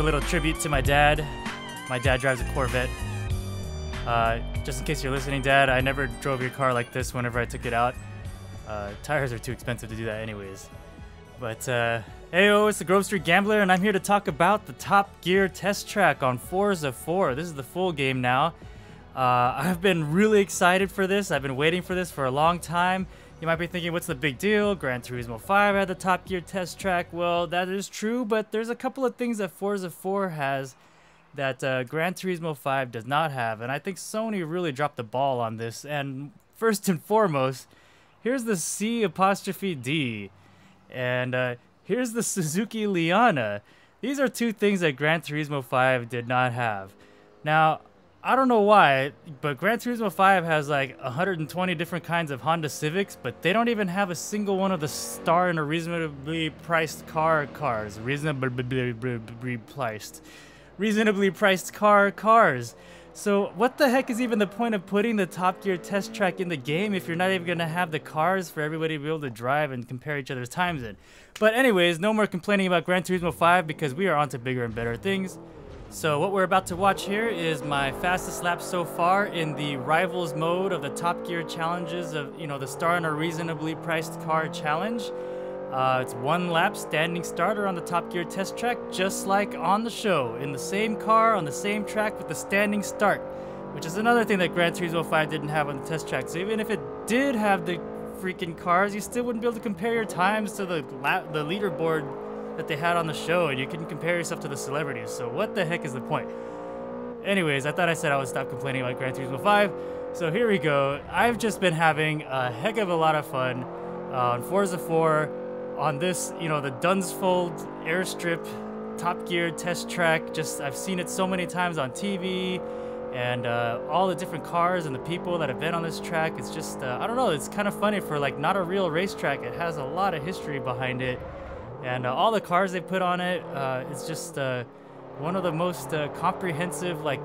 a little tribute to my dad. My dad drives a Corvette. Just in case you're listening, Dad, I never drove your car like this whenever I took it out. Tires are too expensive to do that anyways. But, heyo, it's the GroveStGambler, and I'm here to talk about the Top Gear test track on Forza 4. This is the full game now. I've been really excited for this. I've been waiting for this for a long time. You might be thinking, what's the big deal? Gran Turismo 5 had the Top Gear test track. Well, that is true, but there's a couple of things that Forza 4 has that Gran Turismo 5 does not have, and I think Sony really dropped the ball on this. And first and foremost, here's the C''D, and here's the Suzuki Liana. These are two things that Gran Turismo 5 did not have. Now, I don't know why, but Gran Turismo 5 has like 120 different kinds of Honda Civics, but they don't even have a single one of the star and a reasonably priced cars. Reasonably priced cars. So what the heck is even the point of putting the Top Gear test track in the game if you're not even going to have the cars for everybody to be able to drive and compare each other's times in? But anyways, no more complaining about Gran Turismo 5 because we are on to bigger and better things. So what we're about to watch here is my fastest lap so far in the Rivals mode of the Top Gear challenges of, you know, the Star and a Reasonably Priced Car Challenge. It's one lap standing starter on the Top Gear test track, just like on the show, in the same car, on the same track with the standing start, which is another thing that Gran Turismo 5 didn't have on the test track. So even if it did have the freaking cars, you still wouldn't be able to compare your times to the leaderboard that they had on the show, and you couldn't compare yourself to the celebrities. So what the heck is the point? Anyways, I thought I said I would stop complaining about Gran Turismo 5. So here we go. I've just been having a heck of a lot of fun on Forza 4 on this, you know, the Dunsfold Airstrip Top Gear test track. I've seen it so many times on TV, and all the different cars and the people that have been on this track. It's just, I don't know, it's kind of funny for like not a real racetrack. It has a lot of history behind it. And all the cars they put on it, it's just one of the most comprehensive, like,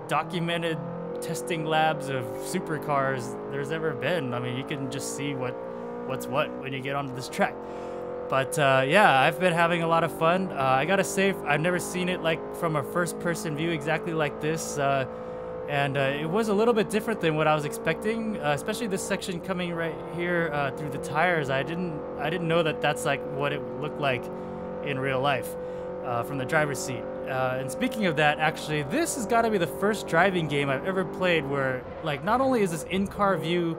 documented testing labs of supercars there's ever been. I mean, you can just see what's what when you get onto this track. But yeah, I've been having a lot of fun. I gotta say, I've never seen it like from a first-person view exactly like this. And it was a little bit different than what I was expecting, especially this section coming right here through the tires. I didn't know that that's like what it would look like in real life from the driver's seat. And speaking of that, actually, this has got to be the first driving game I've ever played where, like, not only is this in-car view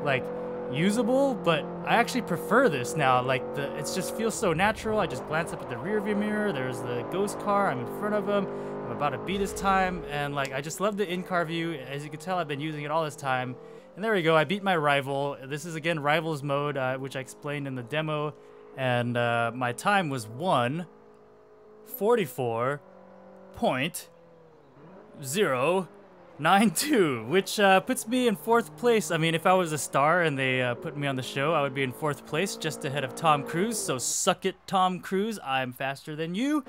like usable, but I actually prefer this now. Like, it just feels so natural. I just glance up at the rear view mirror. There's the ghost car. I'm in front of him. I'm about to beat his time, and like I just love the in-car view. As you can tell, I've been using it all this time. And there we go, I beat my rival. This is again Rivals mode, which I explained in the demo, and my time was 1:44.092, which puts me in 4th place. I mean, if I was a star and they put me on the show, I would be in 4th place, just ahead of Tom Cruise. So suck it, Tom Cruise, I'm faster than you.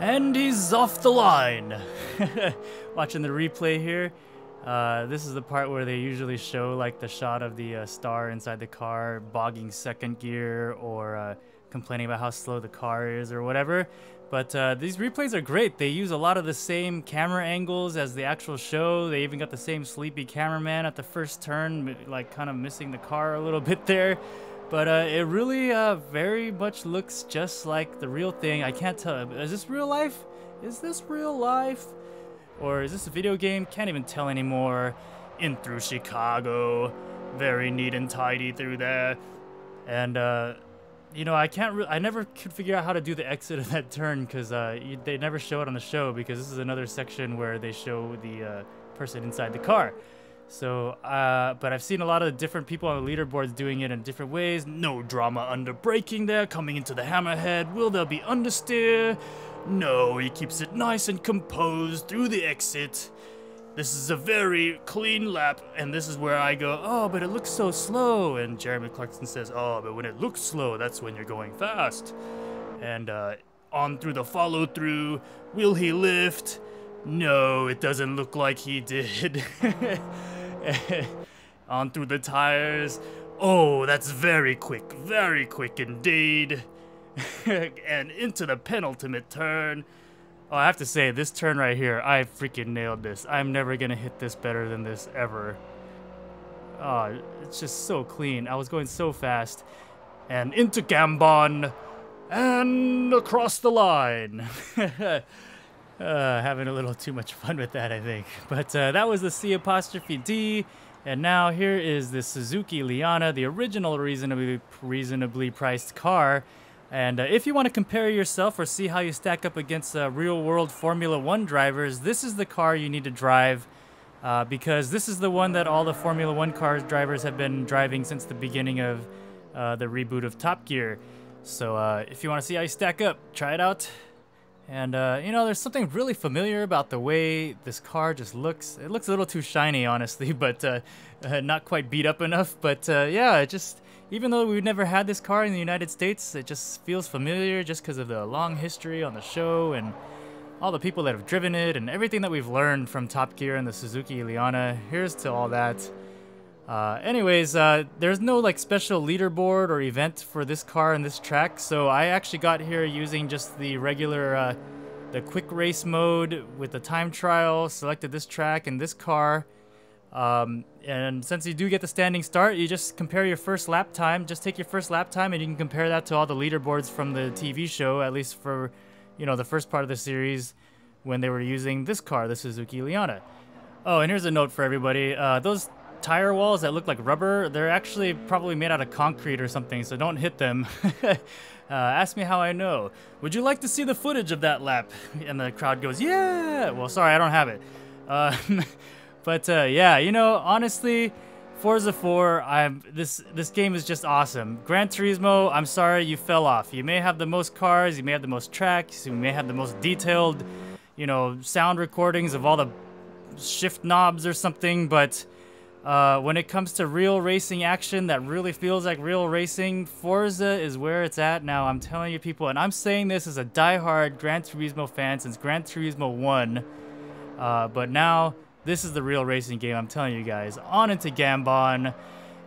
And he's off the line. Watching the replay here. This is the part where they usually show like the shot of the star inside the car bogging 2nd gear or complaining about how slow the car is or whatever. But these replays are great. They use a lot of the same camera angles as the actual show. They even got the same sleepy cameraman at the first turn, like kind of missing the car a little bit there. But it really very much looks just like the real thing. I can't tell. Is this real life? Is this real life? Or is this a video game? Can't even tell anymore. In through Chicago. Very neat and tidy through there. And, you know, I never could figure out how to do the exit of that turn because they never show it on the show, because this is another section where they show the person inside the car. So, but I've seen a lot of different people on the leaderboards doing it in different ways. No drama under braking there, coming into the hammerhead. Will there be understeer? No, he keeps it nice and composed through the exit. This is a very clean lap, and this is where I go, oh, but it looks so slow. And Jeremy Clarkson says, oh, but when it looks slow, that's when you're going fast. And on through the follow-through. Will he lift? No, it doesn't look like he did. On through the tires. Oh, that's very quick indeed. And into the penultimate turn. Oh, I have to say, this turn right here, I freaking nailed this. I'm never gonna hit this better than this ever. Oh, it's just so clean. I was going so fast. And into Gambon. And across the line. Having a little too much fun with that, I think. But that was the C''D. And now here is the Suzuki Liana, the original reasonably priced car. And if you want to compare yourself or see how you stack up against real-world Formula 1 drivers, this is the car you need to drive. Because this is the one that all the Formula 1 drivers have been driving since the beginning of the reboot of Top Gear. So if you want to see how you stack up, try it out. And, you know, there's something really familiar about the way this car just looks. It looks a little too shiny, honestly, but not quite beat up enough. But, yeah, it just, even though we've never had this car in the United States, it just feels familiar just because of the long history on the show and all the people that have driven it and everything that we've learned from Top Gear and the Suzuki Liana. Here's to all that. Anyways, there's no like special leaderboard or event for this car and this track, so I actually got here using just the regular, the quick race mode with the time trial, selected this track and this car. And since you do get the standing start, you just compare your first lap time, just take your first lap time and you can compare that to all the leaderboards from the TV show, at least for, you know, the first part of the series when they were using this car, the Suzuki Liana. Oh, and here's a note for everybody. Those tire walls that look like rubber, they're actually probably made out of concrete or something, so don't hit them. Ask me how I know. Would you like to see the footage of that lap? And the crowd goes, yeah! Well, sorry, I don't have it. But yeah, you know, honestly, Forza 4, this game is just awesome. Gran Turismo, I'm sorry you fell off. You may have the most cars, you may have the most tracks, you may have the most detailed, you know, sound recordings of all the shift knobs or something, but when it comes to real racing action that really feels like real racing, Forza is where it's at now. I'm telling you people, and I'm saying this as a diehard Gran Turismo fan since Gran Turismo 1. But now, this is the real racing game, I'm telling you guys. On into Gambon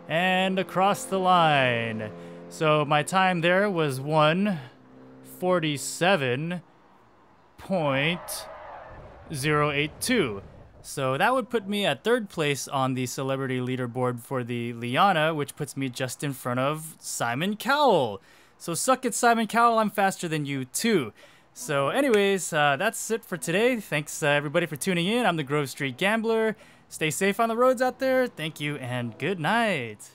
and across the line. So my time there was 1:47.082. So that would put me at 3rd place on the celebrity leaderboard for the Liana, which puts me just in front of Simon Cowell. So suck it, Simon Cowell, I'm faster than you too. So anyways, that's it for today. Thanks everybody for tuning in. I'm the GroveStGambler. Stay safe on the roads out there. Thank you and good night.